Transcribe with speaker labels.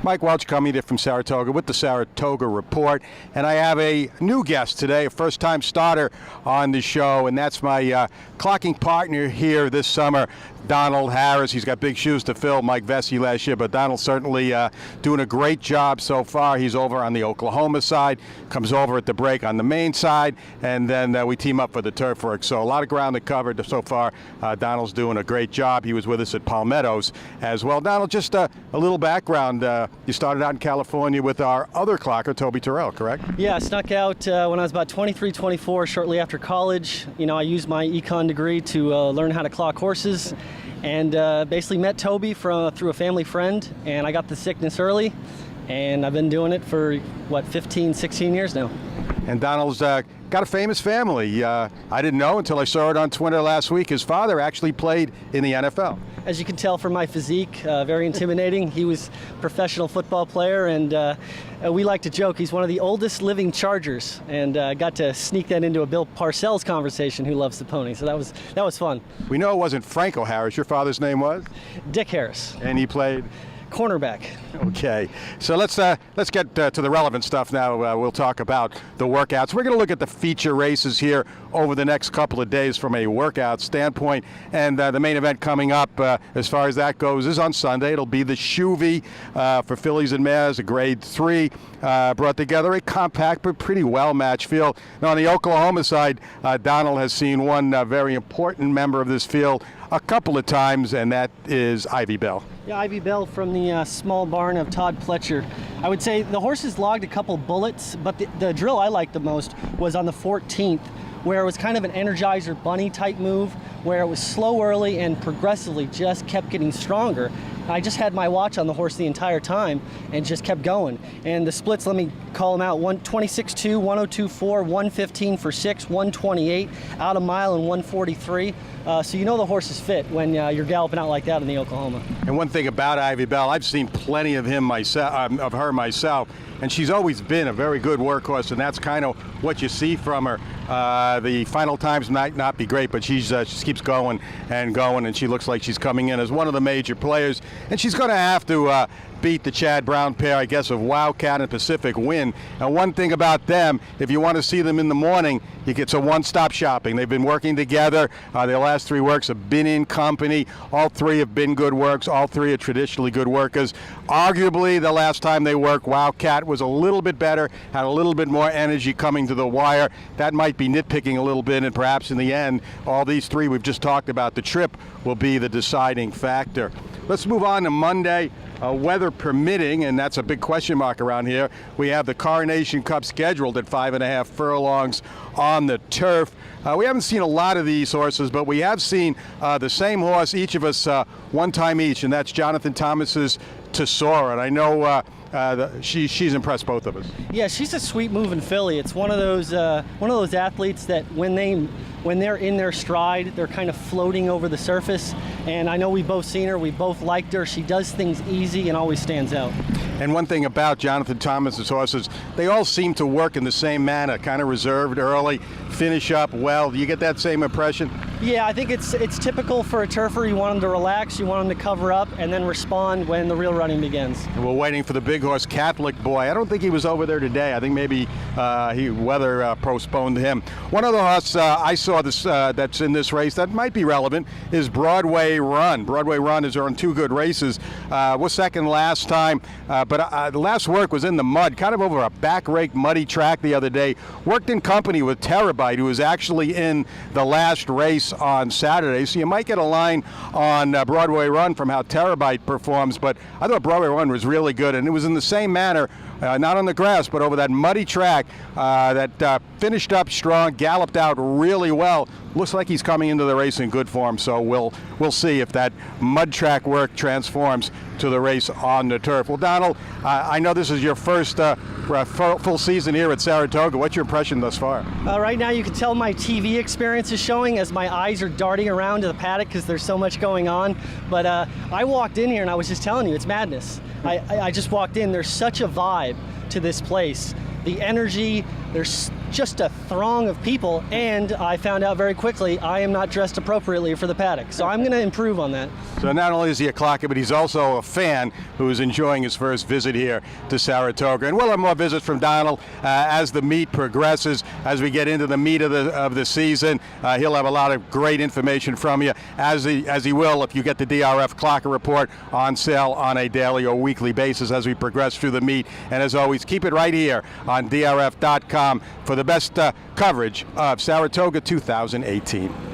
Speaker 1: Mike Welch coming in from Saratoga with the Saratoga Report, and I have a new guest today, a first-time starter on the show, and that's my clocking partner here this summer, Donald Harris. He's got big shoes to fill, Mike Vesey last year, but Donald's certainly doing a great job so far. He's over on the Oklahoma side, comes over at the break on the Maine side, and then we team up for the turf work. So a lot of ground to cover so far. Donald's doing a great job. He was with us at Palmettos as well. Donald, just a little background. You started out in California with our other clocker, Toby Terrell, correct?
Speaker 2: Yeah, I snuck out when I was about 23, 24, shortly after college. You know, I used my econ degree to learn how to clock horses, and basically met Toby through a family friend, and I got the sickness early, and I've been doing it for, 15, 16 years now.
Speaker 1: And Donald's got a famous family. I didn't know until I saw it on Twitter last week. His father actually played in the NFL.
Speaker 2: As you can tell from my physique, very intimidating. He was a professional football player, and we like to joke he's one of the oldest living Chargers, and got to sneak that into a Bill Parcells conversation, who loves the pony. So that was fun.
Speaker 1: We know it wasn't Franco Harris. Your father's name was?
Speaker 2: Dick Harris.
Speaker 1: And he played?
Speaker 2: Cornerback.
Speaker 1: Okay, so let's get to the relevant stuff now. We'll talk about the workouts. We're going to look at the feature races here over the next couple of days from a workout standpoint, and the main event coming up, as far as that goes, is on Sunday. It'll be the Shoevy for fillies and mares, a Grade 3, brought together a compact but pretty well-matched field. Now on the Oklahoma side, Donald has seen one very important member of this field a couple of times, and that is Ivy Bell.
Speaker 2: Yeah, Ivy Bell from the small barn of Todd Pletcher. I would say the horses logged a couple bullets, but the drill I liked the most was on the 14th, where it was kind of an Energizer Bunny type move, where it was slow early and progressively just kept getting stronger. I just had my watch on the horse the entire time and just kept going. And the splits, let me call them out: 126.2, 102.4, 115 for 6, 128, out a mile, and 143. So you know the horse is fit when you're galloping out like that in the Oklahoma.
Speaker 1: And one thing about Ivy Bell, I've seen plenty of her myself, and she's always been a very good workhorse, and that's kind of what you see from her. The final times might not be great, but she keeps going, and she looks like she's coming in as one of the major players, and she's going to have to beat the Chad Brown pair, I guess, of Wildcat and Pacific Wind. And one thing about them, if you want to see them in the morning, you get some one-stop shopping. They've been working together. Their last 3 works have been in company. All 3 have been good works. All 3 are traditionally good workers. Arguably, the last time they worked, Wildcat was a little bit better, had a little bit more energy coming to the wire. That might be nitpicking a little bit, and perhaps in the end, all these 3 we've just talked about, the trip will be the deciding factor. Let's move on to Monday. Weather permitting, and that's a big question mark around here. We have the Coronation Cup scheduled at 5.5 furlongs on the turf. We haven't seen a lot of these horses, but we have seen the same horse, each of us, one time each, and that's Jonathan Thomas's Tesora. And I know she's impressed both of us. Yeah,
Speaker 2: she's a sweet moving filly. It's one of those athletes that when they're in their stride, they're kind of floating over the surface. And I know we've both seen her, we both liked her. She does things easy and always stands out.
Speaker 1: And one thing about Jonathan Thomas's horses, they all seem to work in the same manner, kind of reserved early, finish up well. Do you get that same impression?
Speaker 2: Yeah, I think it's typical for a turfer. You want them to relax, you want them to cover up, and then respond when the real running begins.
Speaker 1: And we're waiting for the big horse, Catholic Boy. I don't think he was over there today. I think maybe weather postponed him. One other horse I saw that's in this race that might be relevant is Broadway Run. Broadway Run is on 2 good races. Was second last time, but the last work was in the mud, kind of over a back-rake muddy track the other day. Worked in company with Terabyte, who was actually in the last race on Saturday. So you might get a line on Broadway Run from how Terabyte performs, but I thought Broadway Run was really good, and it was in the same manner, not on the grass, but over that muddy track that finished up strong, galloped out really well. Looks like he's coming into the race in good form, so we'll see if that mud track work transforms to the race on the turf. Well, Donald, I know this is your first full season here at Saratoga. What's your impression thus far?
Speaker 2: Right now you can tell my TV experience is showing as my eyes are darting around to the paddock because there's so much going on. But I walked in here and I was just telling you, it's madness. I just walked in. There's such a vibe to this place. The energy, there's just a throng of people, and I found out very quickly I am not dressed appropriately for the paddock. So I'm going to improve on that.
Speaker 1: So not only is he a clocker, but he's also a fan who is enjoying his first visit here to Saratoga. And we'll have more visits from Donald as the meet progresses, as we get into the meat of the season. He'll have a lot of great information from you, as he will if you get the DRF Clocker Report on sale on a daily or weekly basis as we progress through the meet. And as always, keep it right here on DRF.com for the best coverage of Saratoga 2018.